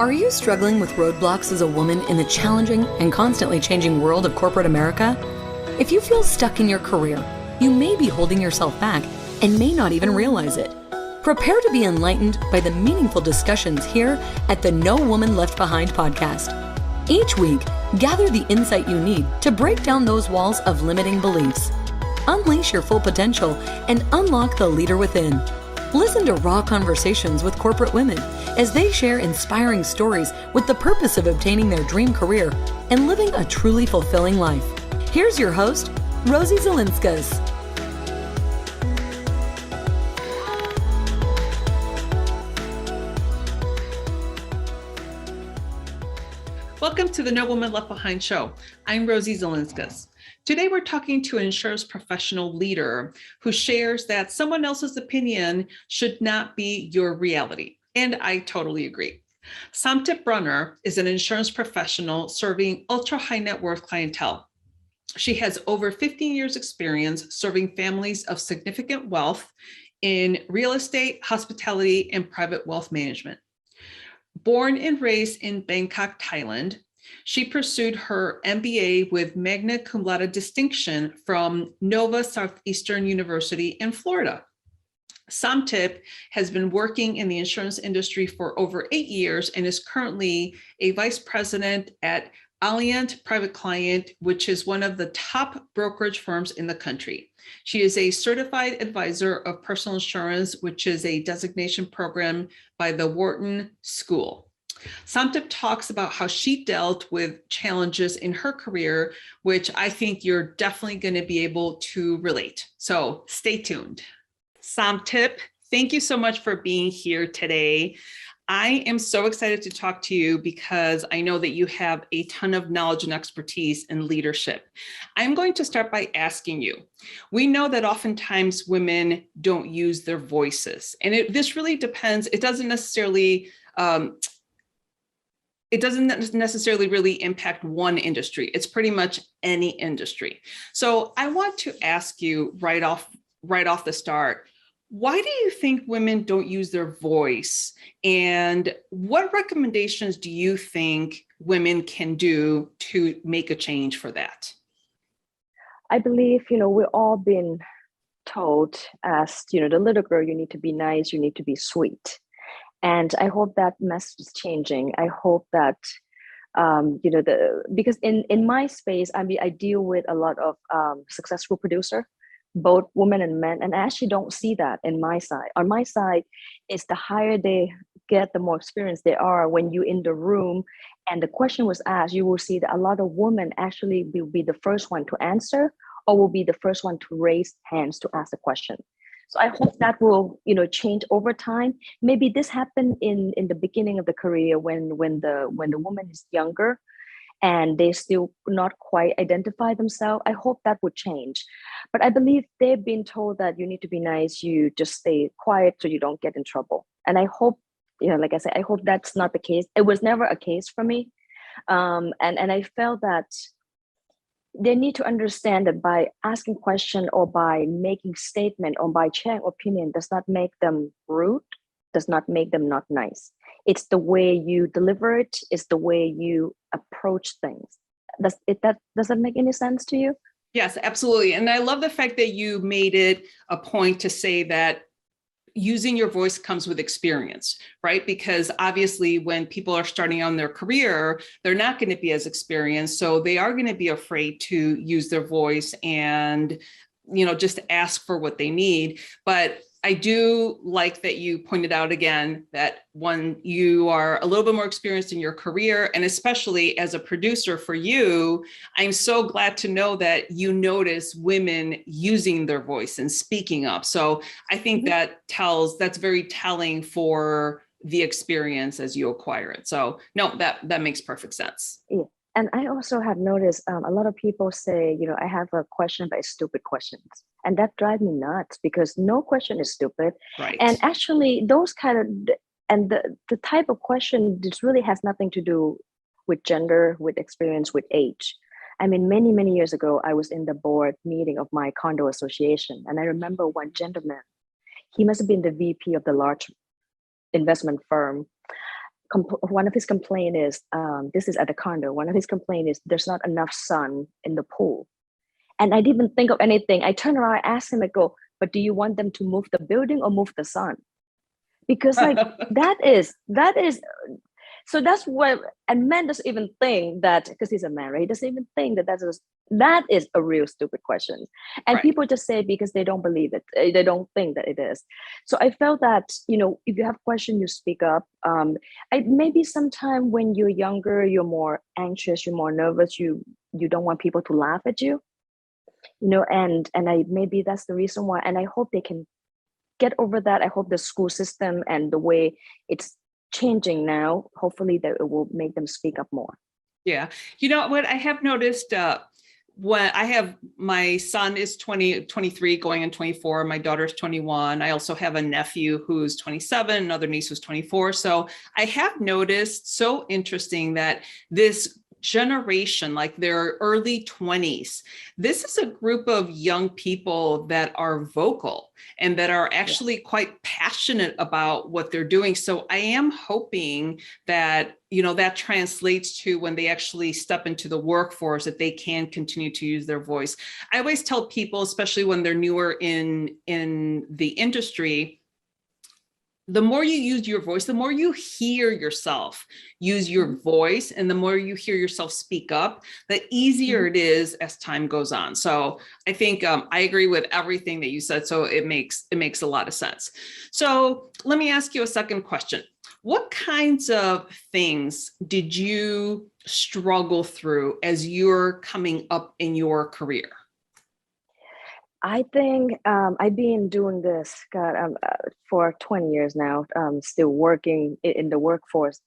Are you struggling with roadblocks as a woman in the challenging and constantly changing world of corporate America? If you feel stuck in your career, you may be holding yourself back and may not even realize it. Prepare to be enlightened by the meaningful discussions here at the No Woman Left Behind podcast. Each week, gather the insight you need to break down those walls of limiting beliefs. Unleash your full potential and unlock the leader within. Listen to raw conversations with corporate women as they share inspiring stories with the purpose of obtaining their dream career and living a truly fulfilling life. Here's your host, Rosie Zilinskas. Welcome to the No Woman Left Behind show. I'm Rosie Zilinskas. Today we're talking to an insurance professional leader who shares that someone else's opinion should not be your reality. And I totally agree. Somtip Brunner is an insurance professional serving ultra high net worth clientele. She has over 15 years experience serving families of significant wealth in real estate, hospitality, and private wealth management. Born and raised in Bangkok, Thailand, she pursued her MBA with magna cum laude distinction from Nova Southeastern University in Florida. Somtip has been working in the insurance industry for over 8 years and is currently a vice president at Alliant Private Client, which is one of the top brokerage firms in the country. She is a certified advisor of personal insurance, which is a designation program by the Wharton School. Somtip talks about how she dealt with challenges in her career, which I think you're definitely going to be able to relate. So stay tuned. Somtip, thank you so much for being here today. I am so excited to talk to you because I know that you have a ton of knowledge and expertise in leadership. I'm going to start by asking you, we know that oftentimes women don't use their voices, and this really depends. It doesn't necessarily really impact one industry. It's pretty much any industry. So I want to ask you right off the start, why do you think women don't use their voice? And what recommendations do you think women can do to make a change for that? I believe, we've all been told as, the little girl, you need to be nice, you need to be sweet. And I hope that message is changing. I hope that, because in my space, I deal with a lot of successful producer, both women and men, and I actually don't see that in my side. On my side, it's the higher they get, the more experience they are. When you're in the room and the question was asked, you will see that a lot of women actually will be the first one to answer or will be the first one to raise hands to ask the question. So I hope that will, change over time. Maybe this happened in the beginning of the career when the woman is younger and they still not quite identify themselves. I hope that would change. But I believe they've been told that you need to be nice, you just stay quiet so you don't get in trouble. And I hope, like I said, I hope that's not the case. It was never a case for me. And I felt that they need to understand that by asking question or by making statement or by sharing opinion does not make them rude, does not make them not nice. It's the way you deliver it, it's the way you approach things. Does that make any sense to you? Yes, absolutely. And I love the fact that you made it a point to say that using your voice comes with experience, right? Because obviously when people are starting on their career, they're not going to be as experienced. So they are going to be afraid to use their voice and, just ask for what they need. But I do like that you pointed out again that when you are a little bit more experienced in your career, and especially as a producer for you, I'm so glad to know that you notice women using their voice and speaking up. So I think that's very telling for the experience as you acquire it. So no, that makes perfect sense. Yeah. And I also have noticed a lot of people say, I have a question, but it's stupid questions. And that drives me nuts because no question is stupid. Right. And actually those kind of, and the type of question, this really has nothing to do with gender, with experience, with age. I mean, many, many years ago, I was in the board meeting of my condo association. And I remember one gentleman, he must have been the VP of the large investment firm, one of his complaint is, this is at the condo, one of his complaint is there's not enough sun in the pool. And I didn't even think of anything. I turned around, I asked him, I go, but do you want them to move the building or move the sun? Because like that is so that's what, and man doesn't even think that, because he's a man, right? He doesn't even think that that is a real stupid question. And Right. people just say it because they don't believe it. They don't think that it is. So I felt that, if you have a question, you speak up. Maybe sometime when you're younger, you're more anxious, you're more nervous, you don't want people to laugh at you, and maybe that's the reason why. And I hope they can get over that. I hope the school system and the way it's changing now, hopefully that it will make them speak up more. Yeah. You know what I have noticed, when I have, my son is 23 going on 24, my daughter's 21. I also have a nephew who's 27, another niece who's 24. So I have noticed, so interesting, that this generation, like their early 20s, this is a group of young people that are vocal and that are actually quite passionate about what they're doing. So I am hoping that, that translates to when they actually step into the workforce, that they can continue to use their voice. I always tell people, especially when they're newer in the industry, the more you use your voice, the more you hear yourself use your voice, and the more you hear yourself speak up, the easier it is as time goes on. So I think I agree with everything that you said. So it makes a lot of sense. So let me ask you a second question. What kinds of things did you struggle through as you're coming up in your career? I think I've been doing this, for 20 years now, still working in the workforce.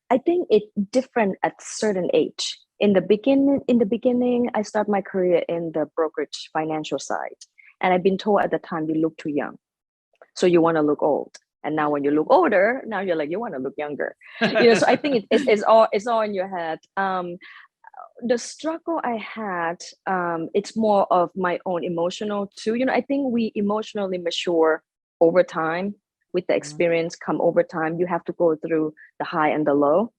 I think it's different at certain age. In the beginning, I started my career in the brokerage financial side. And I've been told at the time, you look too young. So you want to look old. And now when you look older, now you're like, you want to look younger. So I think it's all in your head. The struggle I had, it's more of my own emotional too. I think we emotionally mature over time. With the experience come over time. You have to go through the high and the low.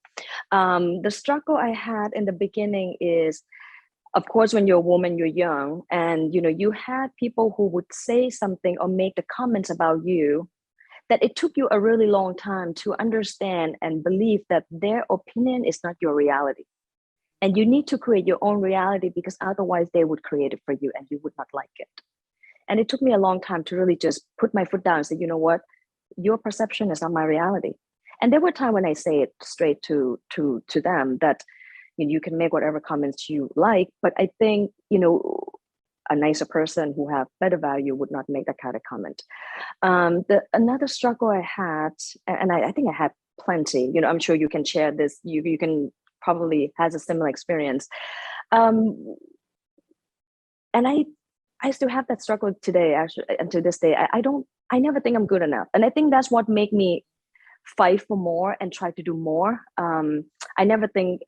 The struggle I had in the beginning is, of course, when you're a woman, you're young, and you had people who would say something or make the comments about you that it took you a really long time to understand and believe that their opinion is not your reality. And you need to create your own reality, because otherwise they would create it for you and you would not like it. And it took me a long time to really just put my foot down and say, you know what, your perception is not my reality. And there were times when I say it straight to them that you can make whatever comments you like, but I think, a nicer person who have better value would not make that kind of comment. Another struggle I had, and I think I had plenty, I'm sure you can share this, you can probably has a similar experience. And I still have that struggle today, actually, and to this day. I never think I'm good enough. And I think that's what made me fight for more and try to do more. I never think,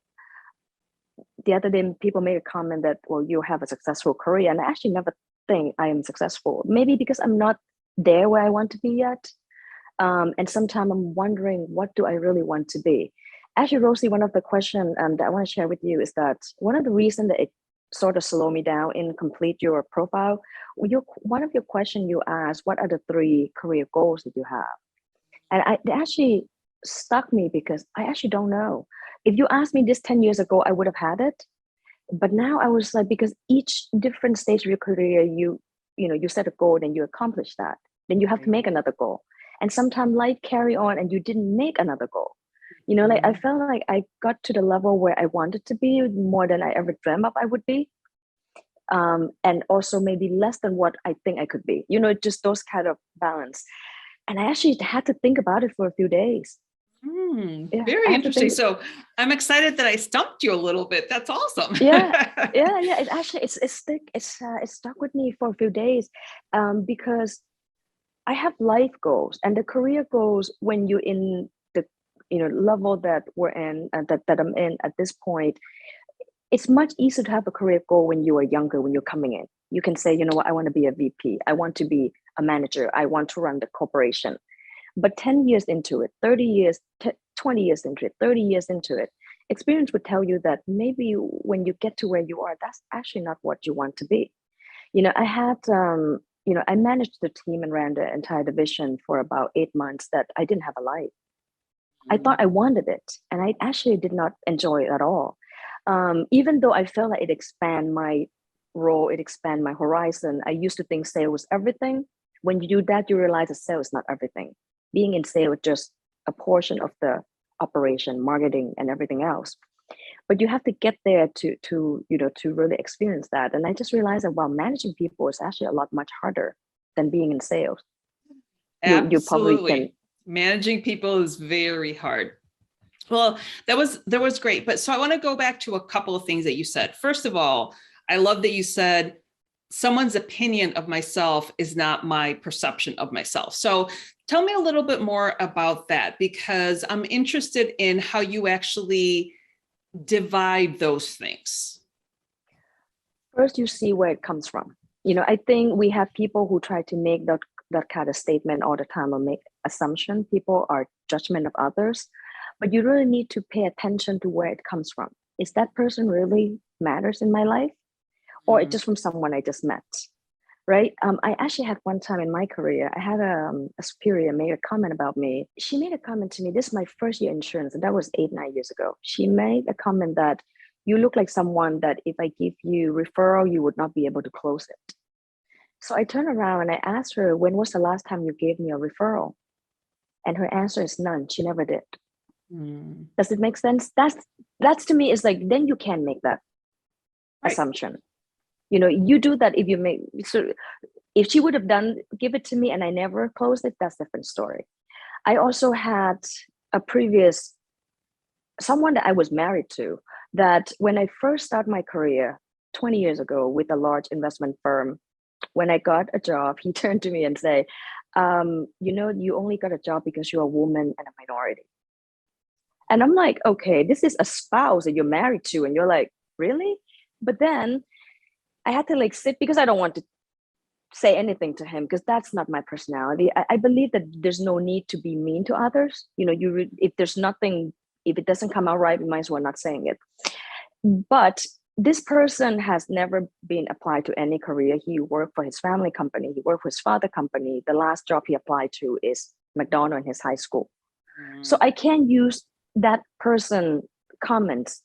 the other day people made a comment that, well, you have a successful career. And I actually never think I am successful. Maybe because I'm not there where I want to be yet. And sometimes I'm wondering, what do I really want to be? Actually, Rosie, one of the questions that I want to share with you is that one of the reasons that it sort of slowed me down in complete your profile, one of your questions you asked, what are the 3 career goals that you have? And it actually stuck me, because I actually don't know. If you asked me this 10 years ago, I would have had it. But now I was like, because each different stage of your career, you set a goal and you accomplish that. Then you have to make another goal. And sometimes life carry on and you didn't make another goal. Like I felt like I got to the level where I wanted to be more than I ever dreamt of I would be. And also maybe less than what I think I could be, just those kind of balance. And I actually had to think about it for a few days. Very interesting. So I'm excited that I stumped you a little bit. That's awesome. yeah. It actually, it's stuck with me for a few days, because I have life goals and the career goals. When you're in the level that we're in, that I'm in at this point, it's much easier to have a career goal when you are younger. When you're coming in, you can say, you know what, I want to be a VP. I want to be a manager. I want to run the corporation. But 10 years into it, 30 years, 20 years into it, 30 years into it, experience would tell you that maybe when you get to where you are, that's actually not what you want to be. I had, I managed the team and ran the entire division for about 8 months that I didn't have a life. I thought I wanted it, and I actually did not enjoy it at all. Even though I felt like it expand my role, it expand my horizon. I used to think sales was everything. When you do that, you realize that sales is not everything. Being in sales is just a portion of the operation, marketing, and everything else. But you have to get there to really experience that. And I just realized that while managing people is actually a lot much harder than being in sales. You probably can. Managing people is very hard. Well, that was great. But so I want to go back to a couple of things that you said. First of all, I love that you said someone's opinion of myself is not my perception of myself. So tell me a little bit more about that, because I'm interested in how you actually divide those things. First, you see where it comes from. I think we have people who try to make that kind of statement all the time or make assumption. People are judgment of others, but you really need to pay attention to where it comes from. Is that person really matters in my life, or it's just from someone I just met? Right. I actually had one time in my career, I had a superior made a comment about me. She made a comment to me. This is my first year insurance, and that was 8-9 years ago. She made a comment that you look like someone that if I give you referral, you would not be able to close it. So I turned around and I asked her, when was the last time you gave me a referral? And her answer is none. She never did. Does it make sense? That's to me is like, then you can make that assumption. You do that if she would have give it to me and I never closed it, that's a different story. I also had a previous someone that I was married to, that when I first started my career 20 years ago with a large investment firm, when I got a job, he turned to me and said, you only got a job because you're a woman and a minority. And I'm like, okay, this is a spouse that you're married to. And you're like, really? But then I had to sit because I don't want to say anything to him because that's not my personality. I believe that there's no need to be mean to others. If it doesn't come out right, you might as well not saying it. But this person has never been applied to any career. He worked for his family company. He worked for his father company. The last job he applied to is McDonald's in his high school. So I can't use that person comments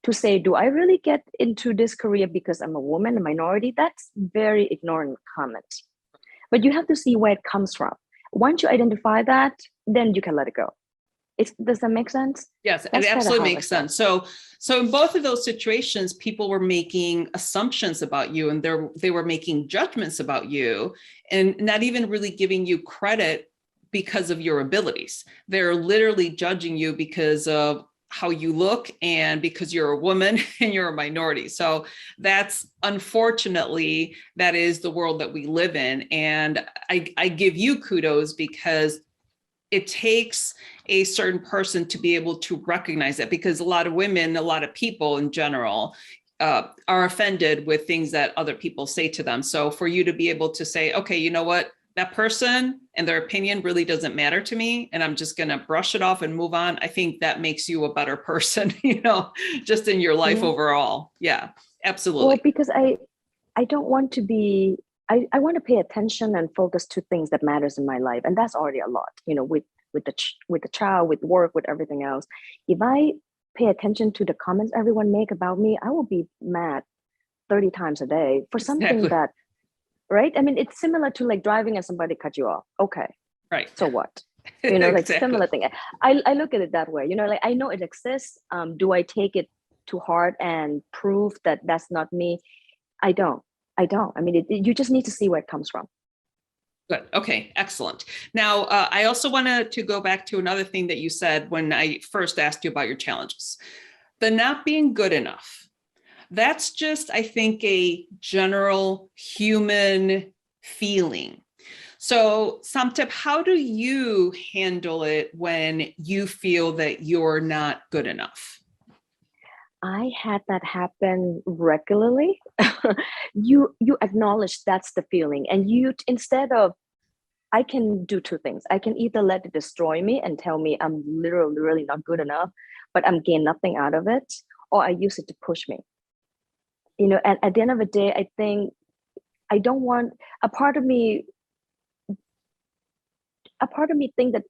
to say, do I really get into this career because I'm a woman, a minority? That's very ignorant comment. But you have to see where it comes from. Once you identify that, then you can let it go. Does that make sense? Yes, it absolutely makes sense. So in both of those situations, people were making assumptions about you, and they were making judgments about you and not even really giving you credit because of your abilities. They're literally judging you because of how you look and because you're a woman and you're a minority. So that's, unfortunately, that is the world that we live in. And I give you kudos because it takes a certain person to be able to recognize that, because a lot of women, a lot of people in general, are offended with things that other people say to them. So for you to be able to say, okay, you know what, that person and their opinion really doesn't matter to me, and I'm just going to brush it off and move on, I think that makes you a better person, just in your life overall. Yeah, absolutely. Well, because I don't want to be, I want to pay attention and focus to things that matters in my life. And that's already a lot, with the child, with work, with everything else. If I pay attention to the comments everyone make about me, I will be mad 30 times a day for something that, right? I mean, it's similar to driving and somebody cut you off. Okay. Right. So what? Exactly. Similar thing. I look at it that way, I know it exists. Do I take it to heart and prove that that's not me? I don't. I mean, you just need to see where it comes from. Good. Okay. Excellent. Now, I also wanted to go back to another thing that you said when I first asked you about your challenges. The not being good enough. That's just, I think, a general human feeling. So, Somtip, how do you handle it when you feel that you're not good enough? I had that happen regularly. You acknowledge that's the feeling, and you, instead of I can do two things. I can either let it destroy me and tell me I'm literally really not good enough, but I'm gain nothing out of it, or I use it to push me. And at the end of the day, I think I don't want a part of me. A part of me think that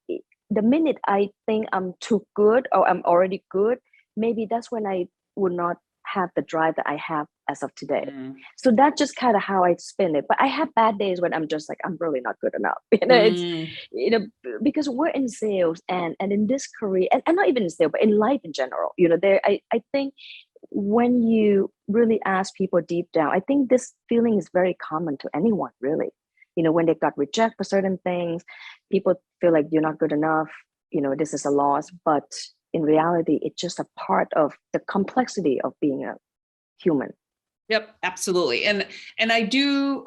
the minute I think I'm too good or I'm already good, maybe that's when I would not have the drive that I have as of today. So that's just kind of how I spin it. But I have bad days when I'm just like, I'm really not good enough. It's because we're in sales and in this career, and not even in sales, but in life in general. I think when you really ask people deep down, I think this feeling is very common to anyone, really. When they got rejected for certain things, people feel like you're not good enough, this is a loss. But in reality, it's just a part of the complexity of being a human. Yep, absolutely. And I do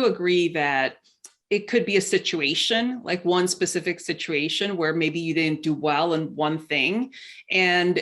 agree that it could be a situation, like one specific situation where maybe you didn't do well in one thing. And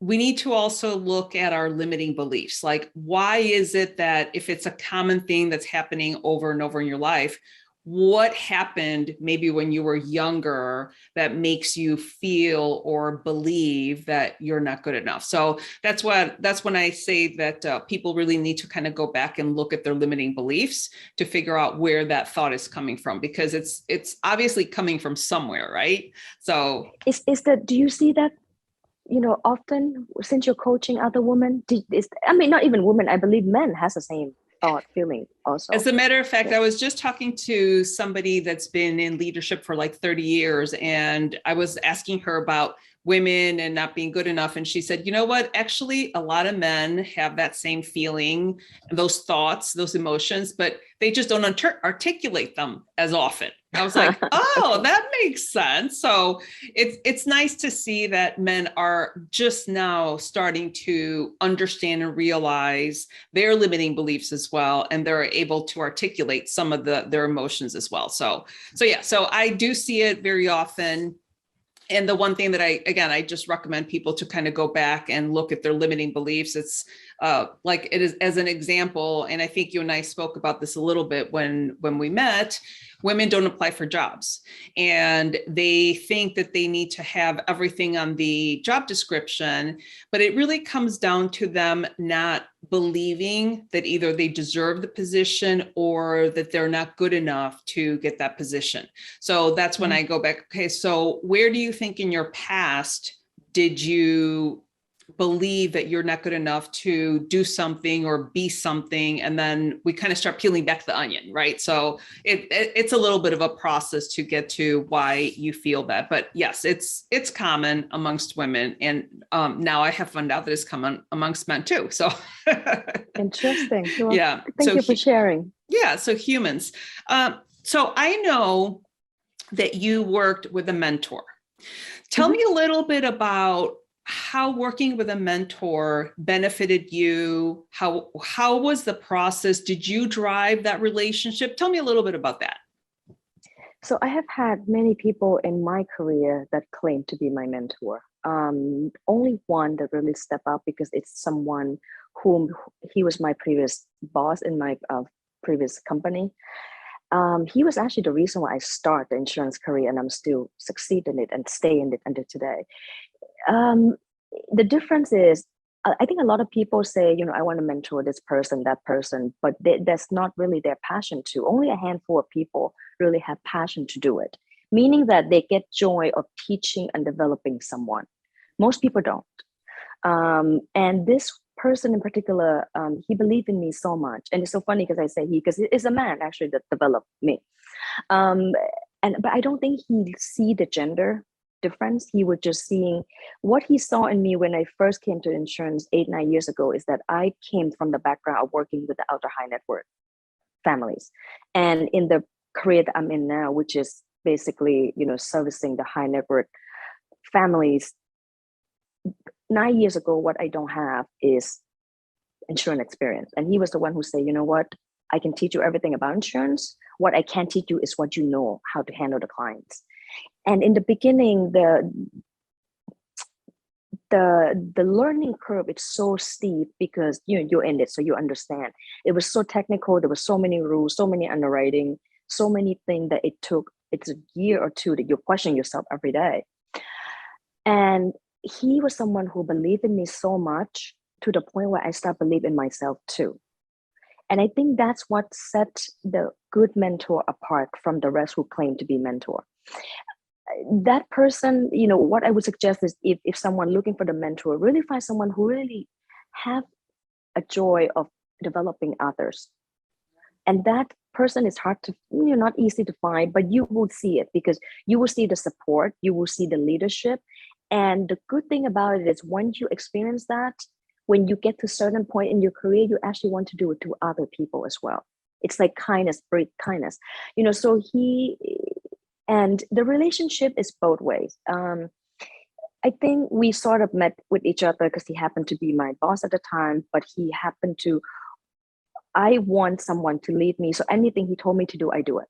we need to also look at our limiting beliefs. Like, why is it that if it's a common thing that's happening over and over in your life, what happened maybe when you were younger that makes you feel or believe that you're not good enough? So that's when I say that people really need to kind of go back and look at their limiting beliefs to figure out where that thought is coming from, because it's obviously coming from somewhere, right? So do you see that? Often since you're coaching other women, not even women, I believe men has the same thought feeling also. As a matter of fact, I was just talking to somebody that's been in leadership for like 30 years, and I was asking her about women and not being good enough. And she said, you know what, actually, a lot of men have that same feeling, those thoughts, those emotions, but they just don't articulate them as often. I was like, oh, that makes sense. So it's nice to see that men are just now starting to understand and realize their limiting beliefs as well, and they're able to articulate some of their emotions as well. So I do see it very often. And the one thing that I just recommend people to kind of go back and look at their limiting beliefs. It's like it is as an example. And I think you and I spoke about this a little bit when we met. Women don't apply for jobs, and they think that they need to have everything on the job description, but it really comes down to them not believing that either they deserve the position or that they're not good enough to get that position. So that's when I go back, okay, so where do you think in your past did you believe that you're not good enough to do something or be something? And then we kind of start peeling back the onion, right? So it's a little bit of a process to get to why you feel that. But yes, it's common amongst women. And now I have found out that it's common amongst men too. So interesting. Well, yeah. Thank you for sharing. Yeah. So humans. So I know that you worked with a mentor. Tell me a little bit about how working with a mentor benefited you. How was the process? Did you drive that relationship? Tell me a little bit about that. So I have had many people in my career that claim to be my mentor. Only one that really stepped up, because it's someone whom he was my previous boss in my previous company. He was actually the reason why I started the insurance career, and I'm still succeeding in it and stay in it until today. The difference is, I think a lot of people say, I want to mentor this person, that person, but that's not really their passion to. Only a handful of people really have passion to do it, meaning that they get joy of teaching and developing someone. Most people don't. And this person in particular, he believed in me so much. And it's so funny because I say he, because it's a man actually that developed me. But I don't think he see the gender difference. He was just seeing what he saw in me when I first came to insurance 8-9 years ago, is that I came from the background of working with the ultra high net worth families. And in the career that I'm in now, which is basically, servicing the high net worth families, 9 years ago, what I don't have is insurance experience. And he was the one who said, you know what, I can teach you everything about insurance. What I can't teach you is what you know, how to handle the clients. And in the beginning, the learning curve is so steep because you're in it, so you understand. It was so technical. There were so many rules, so many underwriting, so many things that it took it's a year or two that you question yourself every day. And he was someone who believed in me so much to the point where I start believing in myself too. And I think that's what set the good mentor apart from the rest who claim to be mentor. That person, what I would suggest is if someone looking for the mentor, really find someone who really have a joy of developing others. And that person is hard to, not easy to find, but you will see it because you will see the support, you will see the leadership. And the good thing about it is once you experience that, when you get to a certain point in your career, you actually want to do it to other people as well. It's like kindness, breed kindness. So and the relationship is both ways. I think we sort of met with each other because he happened to be my boss at the time, but I want someone to lead me. So anything he told me to do, I do it.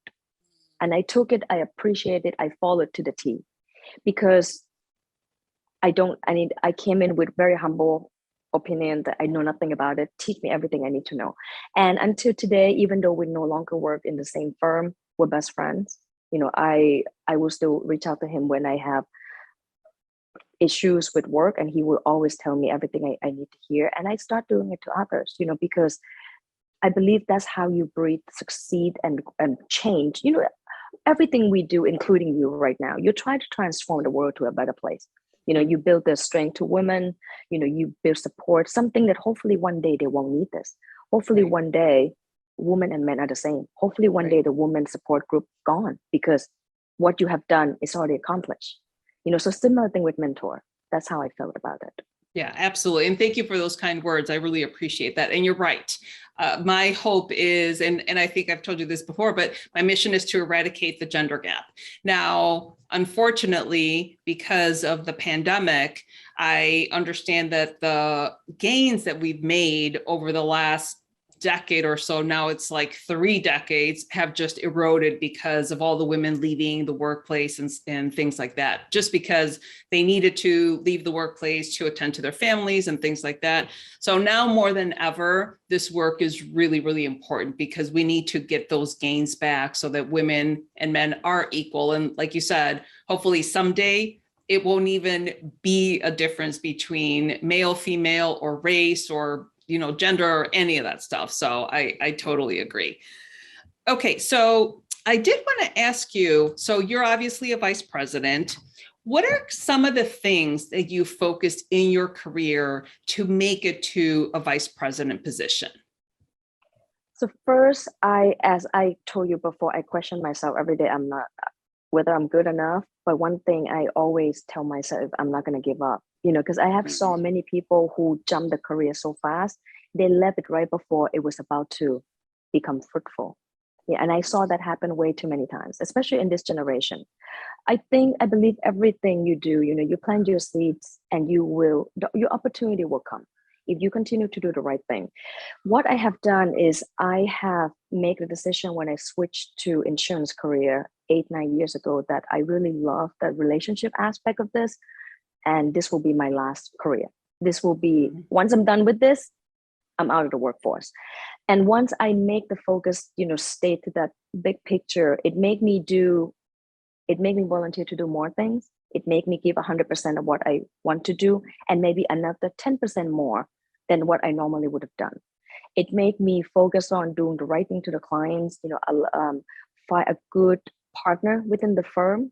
And I took it, I appreciate it, I followed to the T because I came in with very humble opinion that I know nothing about it. Teach me everything I need to know. And until today, even though we no longer work in the same firm, we're best friends. I will still reach out to him when I have issues with work, and he will always tell me everything I need to hear. And I start doing it to others, because I believe that's how you breathe, succeed, and change. Everything we do, including you right now, you try to transform the world to a better place. You build the strength to women, you build support, something that hopefully one day they won't need this. Hopefully one day women and men are the same. Hopefully one day the women support group gone because what you have done is already accomplished. So similar thing with mentor. That's how I felt about it. Yeah, absolutely. And thank you for those kind words. I really appreciate that. And you're right. My hope is, and I think I've told you this before, but my mission is to eradicate the gender gap. Now, unfortunately, because of the pandemic, I understand that the gains that we've made over the last decade or so, now it's like 3 decades, have just eroded because of all the women leaving the workplace and things like that, just because they needed to leave the workplace to attend to their families and things like that. So now more than ever, this work is really, really important because we need to get those gains back so that women and men are equal. And like you said, hopefully someday it won't even be a difference between male, female, or race, or gender, or any of that stuff. So I totally agree. Okay, so I did want to ask you, so you're obviously a vice president. What are some of the things that you focused in your career to make it to a vice president position? So first, as I told you before, I question myself every day. I'm not whether I'm good enough. But one thing I always tell myself, I'm not going to give up. Because I have saw many people who jumped the career so fast, they left it right before it was about to become fruitful. Yeah, and I saw that happen way too many times, especially in this generation. I believe everything you do, you plant your seeds and your opportunity will come if you continue to do the right thing. What I have done is I have made the decision when I switched to insurance career 8-9 years ago that I really love the relationship aspect of this. And this will be my last career. This will be, once I'm done with this, I'm out of the workforce. And once I make the focus, stay to that big picture, it made me volunteer to do more things. It made me give 100% of what I want to do, and maybe another 10% more than what I normally would have done. It made me focus on doing the right thing to the clients, find a good partner within the firm,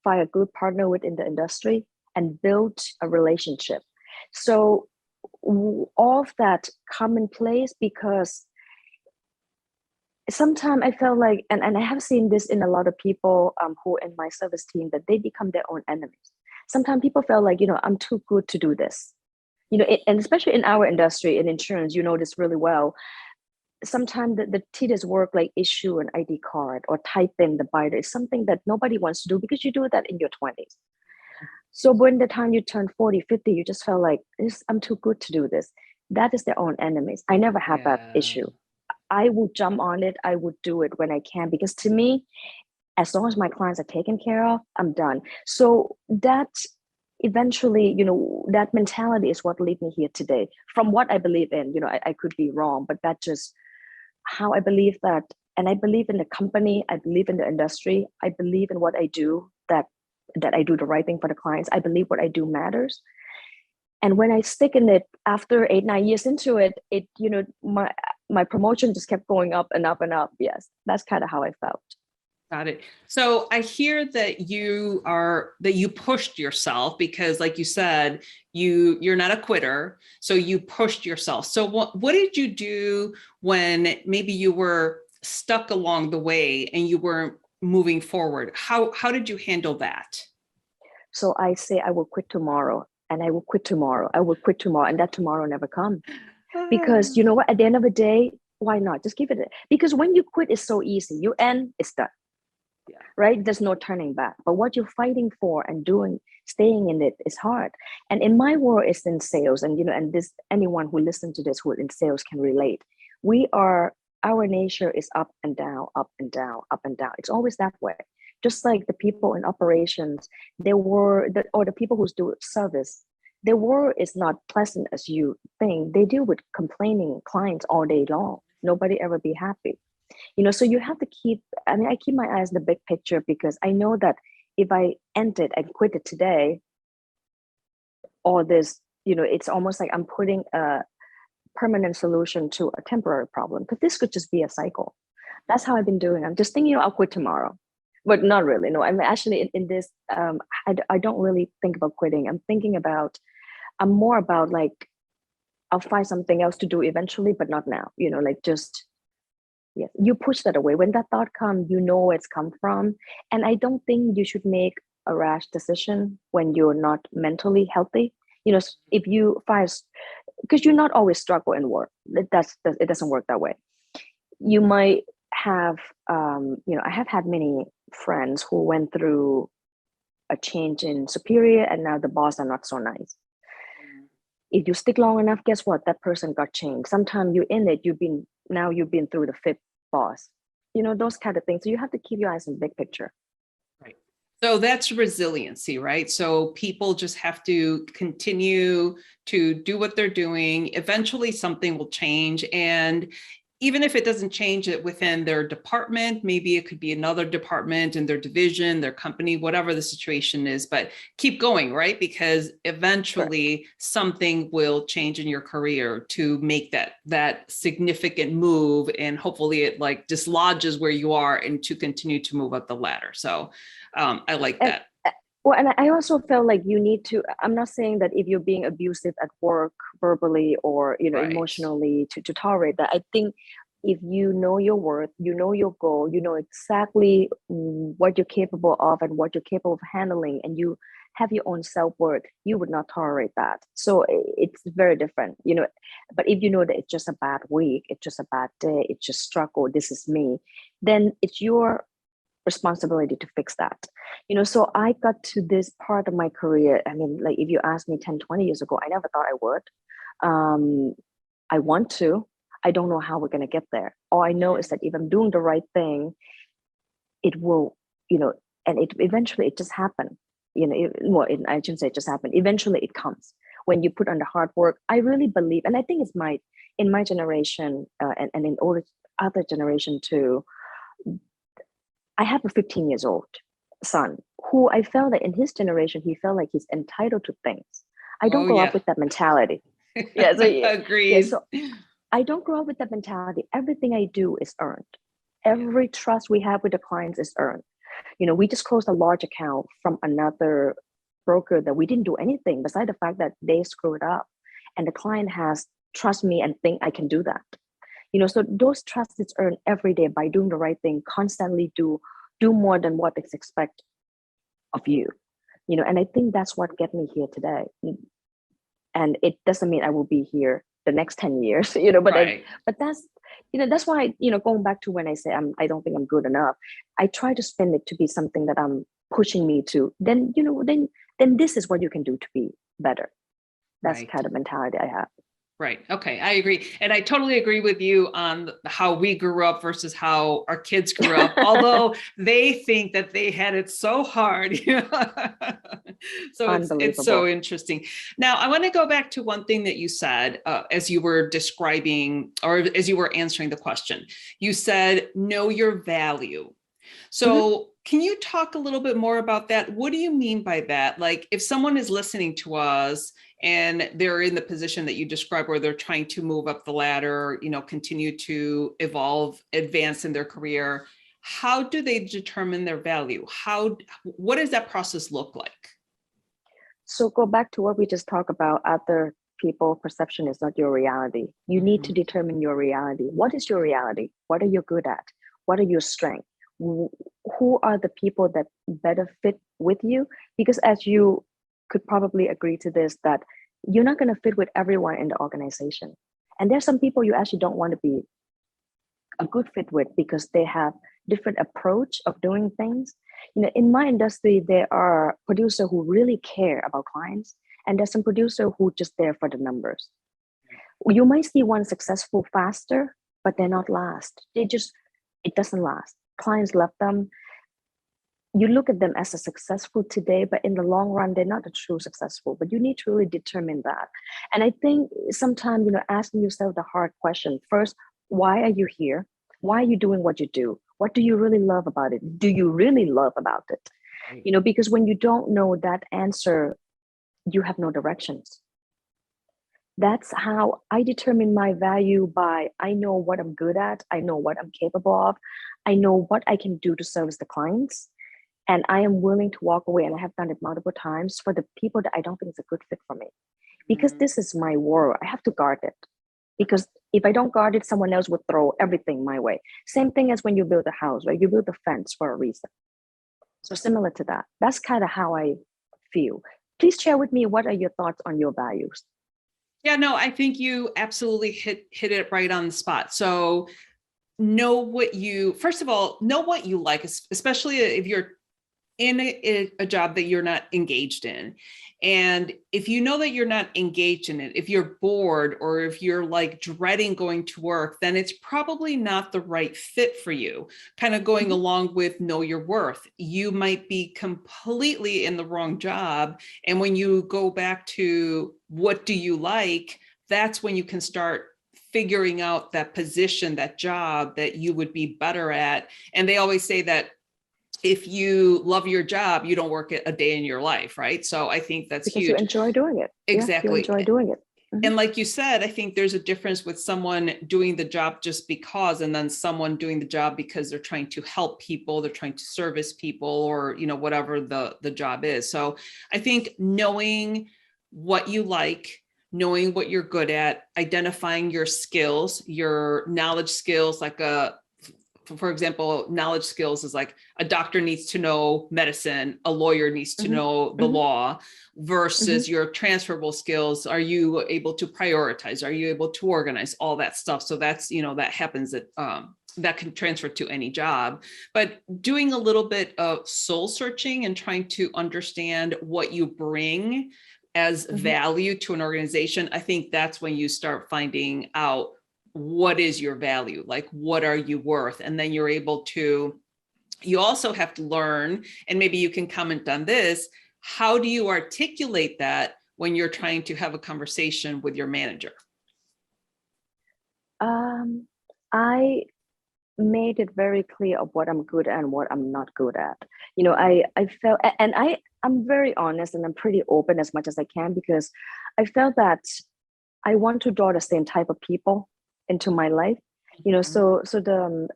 find a good partner within the industry, and build a relationship. So all of that come in place because sometimes I felt like, and I have seen this in a lot of people who in my service team, that they become their own enemies. Sometimes people feel like, I'm too good to do this. And especially in our industry, in insurance, this really well. Sometimes the tedious work like issue an ID card or type in the biter is something that nobody wants to do because you do that in your 20s. So when the time you turn 40, 50, you just felt like, I'm too good to do this. That is their own enemies. I never had that issue. I will jump on it. I would do it when I can, because to me, as long as my clients are taken care of, I'm done. So that eventually, that mentality is what led me here today. From what I believe in, I could be wrong, but that's just how I believe that And I believe in the company, I believe in the industry, I believe in what I do, that I do the right thing for the clients. I believe what I do matters. And when I stick in it after 8-9 years into it, my promotion just kept going up and up and up. Yes, that's kind of how I felt. Got it. So I hear that you pushed yourself because, like you said, you're not a quitter. So you pushed yourself. So what did you do when maybe you were stuck along the way and you weren't moving forward? How did you handle that? So I say I will quit tomorrow, and I will quit tomorrow. I will quit tomorrow, and that tomorrow never comes. Because you know what? At the end of the day, why not? Just give it. Because when you quit, it's so easy. You end, it's done. Yeah. Right? There's no turning back. But what you're fighting for and doing, staying in it is hard. And in my world, it's in sales. And and this, anyone who listens to this who is in sales can relate. Our nature is up and down, up and down, up and down. It's always that way. Just like the people in operations, or the people who do service, their work is not pleasant as you think. They deal with complaining clients all day long. Nobody ever be happy. So you have to I keep my eyes on the big picture, because I know that if I end it and quit it today, all this, it's almost like I'm putting a permanent solution to a temporary problem, because this could just be a cycle. That's how I've been doing. I'm just thinking, I'll quit tomorrow, but not really. No, I'm actually in this, I don't really think about quitting. I'm more about like, I'll find something else to do eventually, but not now, yes, you push that away. When that thought comes, you know where it's come from. And I don't think you should make a rash decision when you're not mentally healthy. If you find, because you're not always struggle in work. It doesn't work that way. You might have, I have had many friends who went through a change in superior, and now the boss are not so nice. If you stick long enough, guess what? That person got changed. Sometimes you're in it, you've been through the fifth boss, those kind of things. So you have to keep your eyes on the big picture. Right. So that's resiliency, right? So people just have to continue to do what they're doing. Eventually something will change. And even if it doesn't change it within their department, maybe it could be another department in their division, their company, whatever the situation is, but keep going, right? Because eventually something will change in your career to make that significant move. And hopefully it like dislodges where you are and to continue to move up the ladder. So I like that. Well, and I also felt like you need to, I'm not saying that if you're being abusive at work verbally or, Right. emotionally to tolerate that. I think if you know your worth, you know your goal, you know exactly what you're capable of and what you're capable of handling, and you have your own self-worth, you would not tolerate that. So it's very different, but if you know that it's just a bad week, it's just a bad day, it's just struggle, this is me, then it's your responsibility to fix that. So I got to this part of my career. I mean, like if you asked me 10-20 years ago, I never thought I would. I want to. I don't know how we're going to get there. All I know is that if I'm doing the right thing, it will, and it eventually it just happened. I shouldn't say it just happened. Eventually it comes when you put on the hard work. I really believe, and I think it's in my generation and in other generation too. I have a 15 years old son who I felt that in his generation, he felt like he's entitled to things. I don't grow up with that mentality. Yeah, so agreed. Yeah, so I don't grow up with that mentality. Everything I do is earned. Every trust we have with the clients is earned. We just closed a large account from another broker that we didn't do anything beside the fact that they screwed up, and the client has trust me and think I can do that. So those trusts is earned every day by doing the right thing, constantly do more than what is expected of you. And I think that's what get me here today. And it doesn't mean I will be here the next 10 years, but right. But that's why, going back to when I say I don't think I'm good enough, I try to spin it to be something that I'm pushing me to, then this is what you can do to be better. That's Right. kind of mentality I have. Right. Okay. I agree. And I totally agree with you on how we grew up versus how our kids grew up, although they think that they had it so hard. So it's so Unbelievable. interesting. Now, I want to go back to one thing that you said as you were describing or as you were answering the question. You said, know your value. So can you talk a little bit more about that? What do you mean by that? Like if someone is listening to us and they're in the position that you described where they're trying to move up the ladder, continue to evolve, advance in their career, how do they determine their value? What does that process look like? So go back to what we just talked about. Other people perception is not your reality. You need to determine your reality. What is your reality? What are you good at? What are your strengths? Who are the people that better fit with you? Because as you could probably agree to this, that you're not going to fit with everyone in the organization. And there's some people you actually don't want to be a good fit with because they have different approach of doing things. In my industry, there are producers who really care about clients, and there's some producer who just there for the numbers. You might see one successful faster, but they're not last. It doesn't last. Clients love them. You look at them as a successful today, but in the long run, they're not a true successful. But you need to really determine that. And I think sometimes, asking yourself the hard question first: why are you here? Why are you doing what you do? What do you really love about it? Do you really love about it? Right. Because when you don't know that answer, you have no directions. That's how I determine my value by I know what I'm good at. I know what I'm capable of. I know what I can do to service the clients. And I am willing to walk away, and I have done it multiple times, for the people that I don't think is a good fit for me. Because this is my world. I have to guard it. Because if I don't guard it, someone else would throw everything my way. Same thing as when you build a house, right? You build a fence for a reason. So similar to that. That's kind of how I feel. Please share with me, what are your thoughts on your values? Yeah, no, I think you absolutely hit it right on the spot. So first of all, know what you like, especially if you're in a job that you're not engaged in. And if you know that you're not engaged in it, if you're bored or if you're like dreading going to work, then it's probably not the right fit for you. Kind of going along with know your worth. You might be completely in the wrong job. And when you go back to what do you like, that's when you can start figuring out that position, that job that you would be better at. And they always say that if you love your job, you don't work a day in your life, right? So I think that's because huge. You enjoy doing it. Exactly. Yeah, you enjoy doing it. And like you said, I think there's a difference with someone doing the job just because, and then someone doing the job because they're trying to help people, they're trying to service people, or, whatever the job is. So I think knowing what you like, knowing what you're good at, identifying your skills, your knowledge skills, like for example, knowledge skills is like a doctor needs to know medicine, a lawyer needs to know the law, versus your transferable skills. Are you able to prioritize? Are you able to organize? All that stuff. So that's, that happens that can transfer to any job. But doing a little bit of soul searching and trying to understand what you bring as value to an organization, I think that's when you start finding out what is your value, like what are you worth? And then you also have to learn, and maybe you can comment on this, how do you articulate that when you're trying to have a conversation with your manager? I made it very clear of what I'm good at and what I'm not good at. I felt, and I'm very honest and I'm pretty open as much as I can, because I felt that I want to draw the same type of people into my life. So the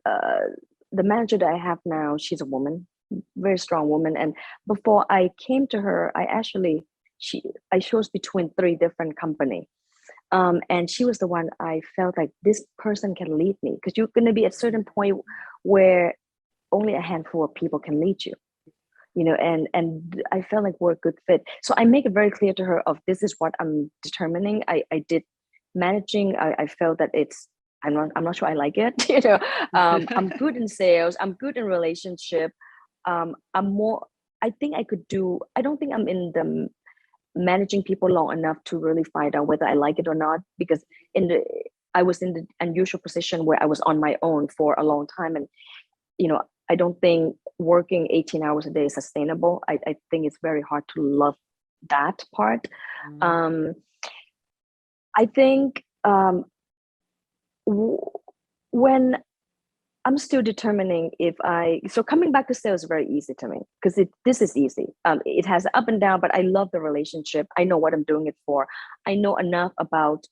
manager that I have now, she's a woman, very strong woman. And before I came to her, I chose between 3 different companies. And she was the one I felt like this person can lead me, because you're going to be at a certain point where only a handful of people can lead you, and I felt like we're a good fit. So I make it very clear to her of this is what I'm determining. I did managing. I felt that I'm not sure I like it. I'm good in sales. I'm good in relationship. I don't think I'm in the managing people long enough to really find out whether I like it or not. Because I was in the unusual position where I was on my own for a long time, and I don't think working 18 hours a day is sustainable. I think it's very hard to love that part. Mm. I think when I'm still determining so coming back to sales is very easy to me because this is easy. It has up and down, but I love the relationship. I know what I'm doing it for. I know enough about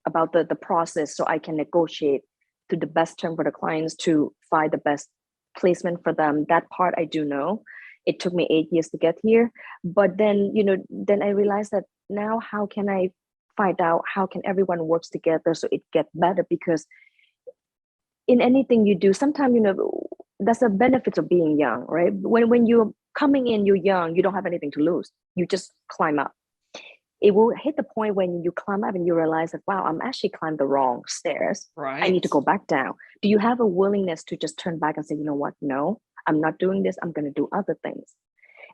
the process so I can negotiate to the best term for the clients to find the best placement for them. That part I do know. It took me 8 years to get here, but then then I realized that now how can I find out how can everyone works together so it gets better? Because in anything you do, sometimes that's a benefit of being young, right? When you're coming in, you're young, you don't have anything to lose. You just climb up. It will hit the point when you climb up and you realize that, wow, I'm actually climbed the wrong stairs. I need to go back down. Do you have a willingness to just turn back and say, you know what? No, I'm not doing this. I'm going to do other things.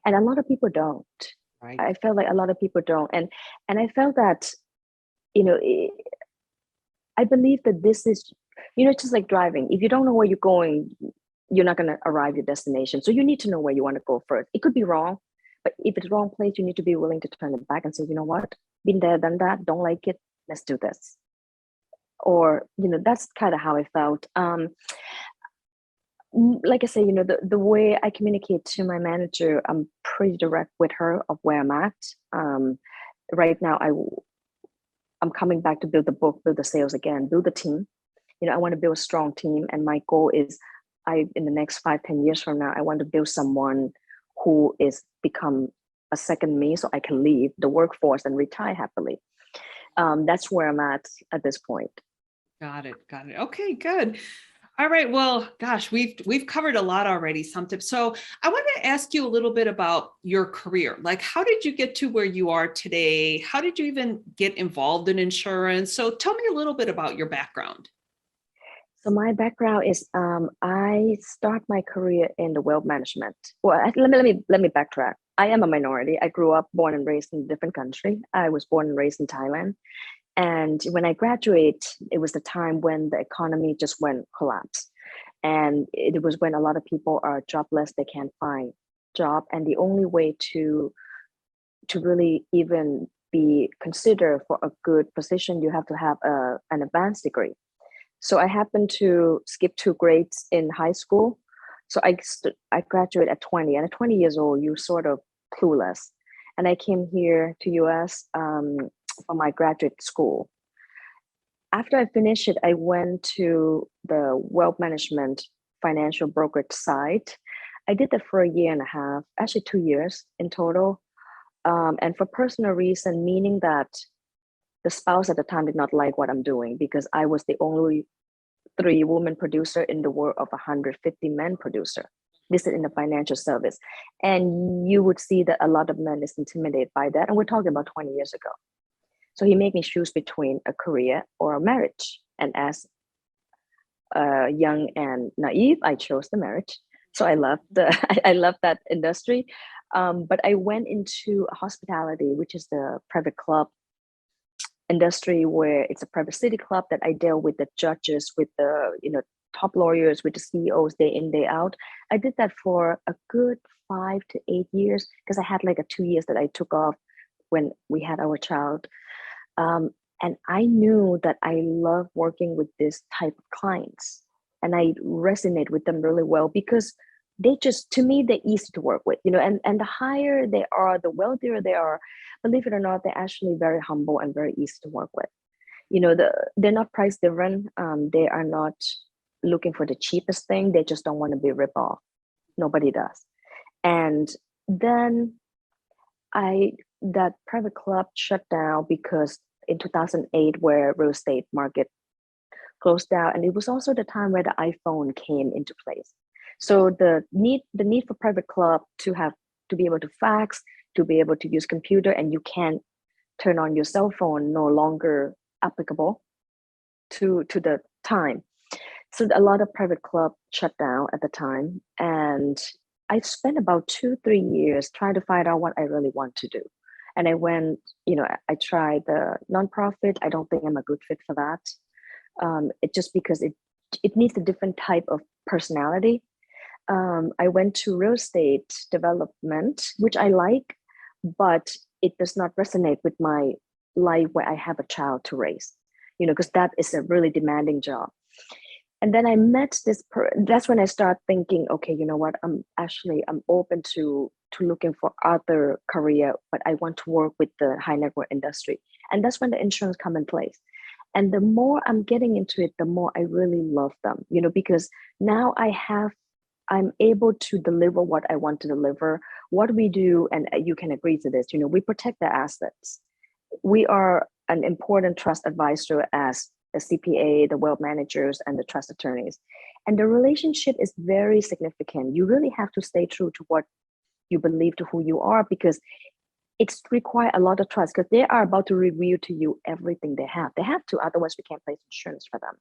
And a lot of people don't. Right. I felt like a lot of people don't. And I felt that, I believe that this is, it's just like driving. If you don't know where you're going, you're not going to arrive at your destination. So you need to know where you want to go first. It could be wrong, but if it's wrong place, you need to be willing to turn it back and say, you know what, been there, done that, don't like it, let's do this. Or, that's kind of how I felt. Like I say, the way I communicate to my manager, I'm pretty direct with her of where I'm at. Right now, I'm coming back to build the book, build the sales again, build the team. I want to build a strong team. And my goal is in the next 5-10 years from now, I want to build someone who is become a second me so I can leave the workforce and retire happily. That's where I'm at this point. Got it. Okay, good. All right. Well, gosh, we've covered a lot already, Somtip. So I want to ask you a little bit about your career. Like, how did you get to where you are today? How did you even get involved in insurance? So tell me a little bit about your background. So my background is I start my career in the wealth management. Well, let me backtrack. I am a minority. I grew up, born and raised in a different country. I was born and raised in Thailand. And when I graduate, it was the time when the economy just went collapse. And it was when a lot of people are jobless, they can't find job. And the only way to really even be considered for a good position, you have to have an advanced degree. So I happened to skip 2 grades in high school. So I graduated at 20. And at 20 years old, you're sort of clueless. And I came here to US for my graduate school. After I finished it, I went to the wealth management financial brokerage side. I did that for a year and a half, actually 2 years in total. And for personal reason, meaning that the spouse at the time did not like what I'm doing because I was the only 3 woman producer in the world of 150 men producer. This is in the financial service. And you would see that a lot of men is intimidated by that. And we're talking about 20 years ago. So he made me choose between a career or a marriage. And as young and naive, I chose the marriage. So I love I love that industry. But I went into hospitality, which is the private club industry, where it's a private city club that I deal with the judges, with the top lawyers, with the CEOs day in, day out. I did that for a good 5 to 8 years because I had like a 2 years that I took off when we had our child. And I knew that I love working with this type of clients and I resonate with them really well because they just, to me, they're easy to work with, and the higher they are, the wealthier they are, believe it or not, they're actually very humble and very easy to work with. They're not price driven. They are not looking for the cheapest thing. They just don't want to be ripped off. Nobody does. And then that private club shut down because in 2008, where real estate market closed down, and it was also the time where the iPhone came into place. So the need for private club to be able to fax, to be able to use computer, and you can't turn on your cell phone, no longer applicable to the time. So a lot of private club shut down at the time, and I spent about 2-3 years trying to find out what I really want to do. And I went, I tried the nonprofit. I don't think I'm a good fit for that. It just because it needs a different type of personality. I went to real estate development, which I like, but it does not resonate with my life where I have a child to raise, because that is a really demanding job. And then I met that's when I start thinking, okay, you know what, I'm open to looking for other career, but I want to work with the high net worth industry. And that's when the insurance come in place. And the more I'm getting into it, the more I really love them, because now I'm able to deliver what I want to deliver. What we do, and you can agree to this, we protect the assets. We are an important trust advisor as a CPA, the wealth managers, and the trust attorneys. And the relationship is very significant. You really have to stay true to what you believe, to who you are, because it's require a lot of trust, because they are about to reveal to you everything they have. They have to, otherwise we can't place insurance for them.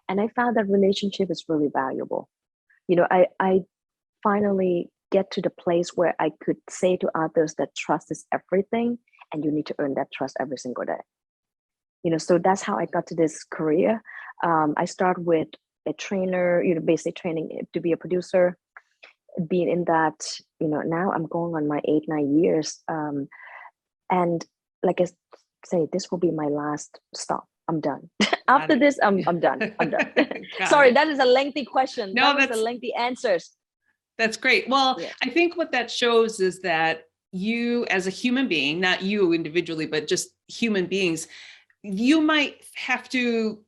And I found that relationship is really valuable. I finally get to the place where I could say to others that trust is everything, and you need to earn that trust every single day. So that's how I got to this career. I start with a trainer, basic training to be a producer, being in that, now I'm going on my 8-9 years. And like I say, this will be my last stop. I'm done. After this, I'm done. I'm done. Sorry, that is a lengthy question. No, that's a lengthy answers. That's great. Well, yeah. I think what that shows is that you as a human being, not you individually, but just human beings, you might have to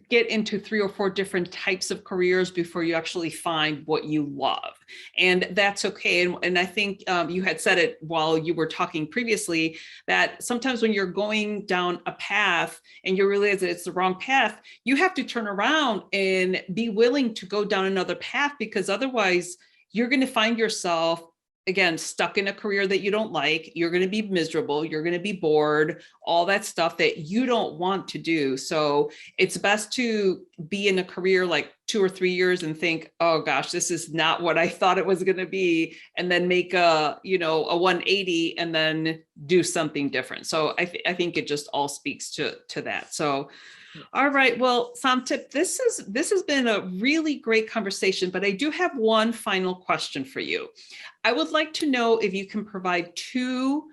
get into 3 or 4 different types of careers before you actually find what you love. And that's okay. And I think you had said it while you were talking previously, that sometimes when you're going down a path and you realize that it's the wrong path, you have to turn around and be willing to go down another path, because otherwise you're going to find yourself again, stuck in a career that you don't like. You're going to be miserable. You're going to be bored, all that stuff that you don't want to do. So it's best to be in a career like 2 or 3 years and think, oh gosh, this is not what I thought it was going to be. And then make a 180 and then do something different. So I think it just all speaks to that. So all right. Well, Somtip, this has been a really great conversation, but I do have one final question for you. I would like to know if you can provide 2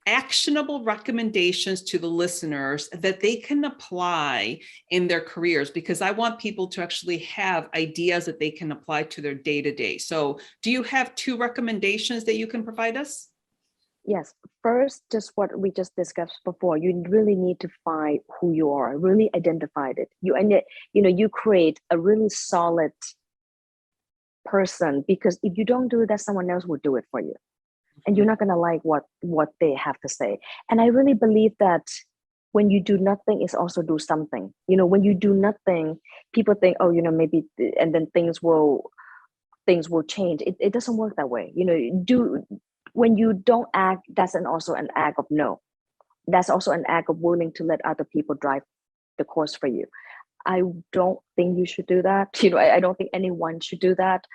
actionable recommendations to the listeners that they can apply in their careers, because I want people to actually have ideas that they can apply to their day-to-day. So do you have 2 recommendations that you can provide us? Yes. First, just what we just discussed before, you really need to find who you are, really identify it. You create a really solid person, because if you don't do that, someone else will do it for you. And you're not going to like what they have to say. And I really believe that when you do nothing is also do something. When you do nothing, people think, oh, maybe, and then things will change. It doesn't work that way. When you don't act, that's also an act of no. That's also an act of willing to let other people drive the course for you. I don't think you should do that. I don't think anyone should do that.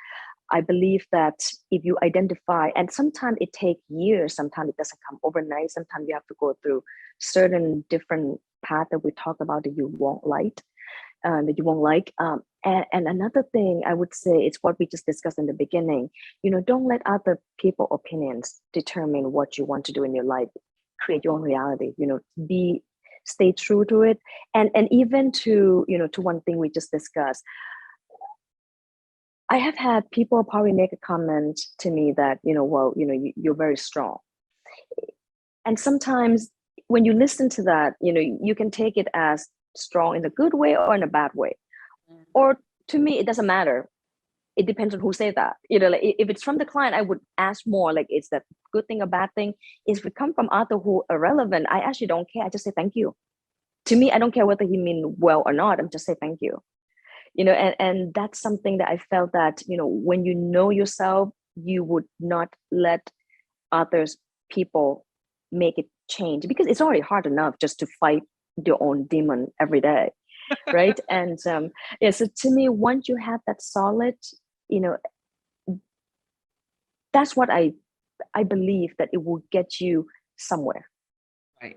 I believe that if you identify, and sometimes it takes years, sometimes it doesn't come overnight. Sometimes you have to go through certain different paths that we talk about that you won't like. And another thing I would say is what we just discussed in the beginning. Don't let other people's opinions determine what you want to do in your life. Create your own reality. Stay true to it. And even to one thing we just discussed. I have had people probably make a comment to me that, you're very strong. And sometimes when you listen to that, you can take it as strong in a good way or in a bad way. Or to me, it doesn't matter. It depends on who say that. Like if it's from the client, I would ask more like, is that good thing or bad thing? If it come from other who are relevant, I actually don't care. I just say thank you. To me, I don't care whether he mean well or not. I'm just say thank you. And that's something that I felt that, when you know yourself, you would not let people make it change, because it's already hard enough just to fight your own demon every day. Right. And so to me, once you have that solid, that's what I believe that it will get you somewhere. Right.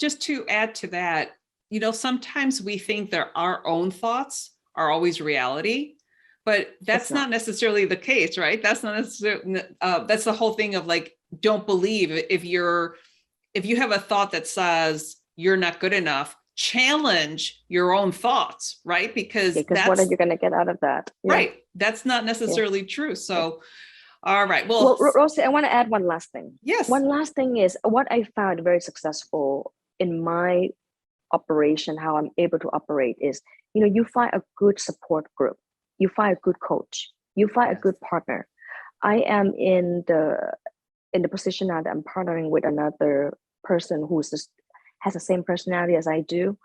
Just to add to that, sometimes we think that our own thoughts are always reality, but that's not necessarily the case, right? That's not necessarily, that's the whole thing of like, don't believe if you have a thought that says you're not good enough, challenge your own thoughts, right? Because what are you going to get out of that? Right. That's not necessarily true. So, all right. Well, Rosie, I want to add one last thing. Yes. One last thing is what I found very successful in my operation, how I'm able to operate is, you find a good support group, you find a good coach, you find a good partner. I am in the position now that I'm partnering with another person who has the same personality as I do.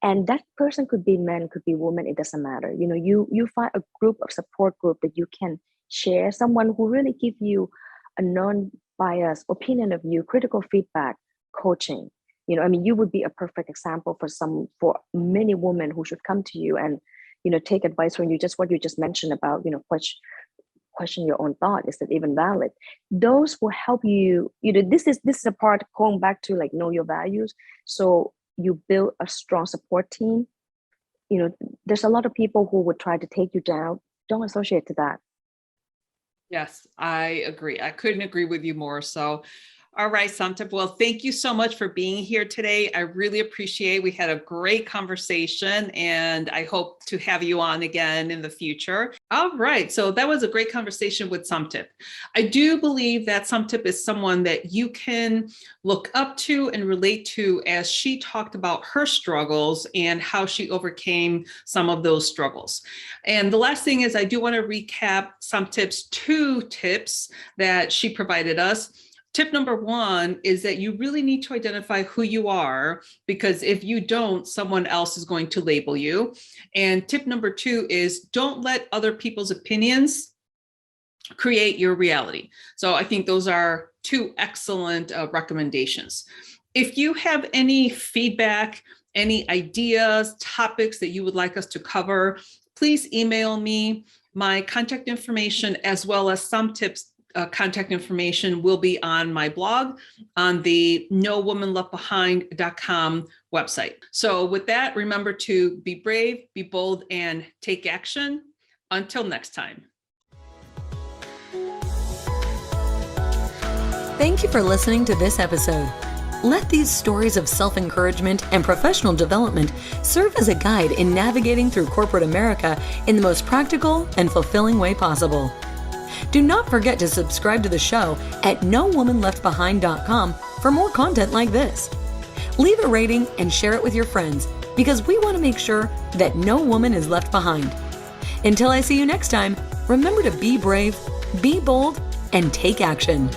And that person could be man, could be woman, it doesn't matter. You find a support group that you can share, someone who really give you a non-biased opinion of you, critical feedback, coaching. You would be a perfect example for many women who should come to you and, take advice from you, just what you just mentioned about, question your own thought. Is that even valid? Those will help you. This is a part going back to like know your values. So you build a strong support team. There's a lot of people who would try to take you down. Don't associate to that. Yes, I agree. I couldn't agree with you more. So, all right, Somtip. Well, thank you so much for being here today. I really appreciate. We had a great conversation, and I hope to have you on again in the future. All right, so that was a great conversation with Somtip. I do believe that Somtip is someone that you can look up to and relate to, as she talked about her struggles and how she overcame some of those struggles. And the last thing is, I do want to recap Somtip's 2 tips that she provided us. Tip number 1 is that you really need to identify who you are, because if you don't, someone else is going to label you. And tip number 2 is don't let other people's opinions create your reality. So I think those are 2 excellent recommendations. If you have any feedback, any ideas, topics that you would like us to cover, please email me. My contact information as well as Somtips contact information will be on my blog on the nowomanleftbehind.com website. So with that, remember to be brave, be bold, and take action. Until next time. Thank you for listening to this episode. Let these stories of self-encouragement and professional development serve as a guide in navigating through corporate America in the most practical and fulfilling way possible. Do not forget to subscribe to the show at nowomanleftbehind.com for more content like this. Leave a rating and share it with your friends, because we want to make sure that no woman is left behind. Until I see you next time, remember to be brave, be bold, and take action.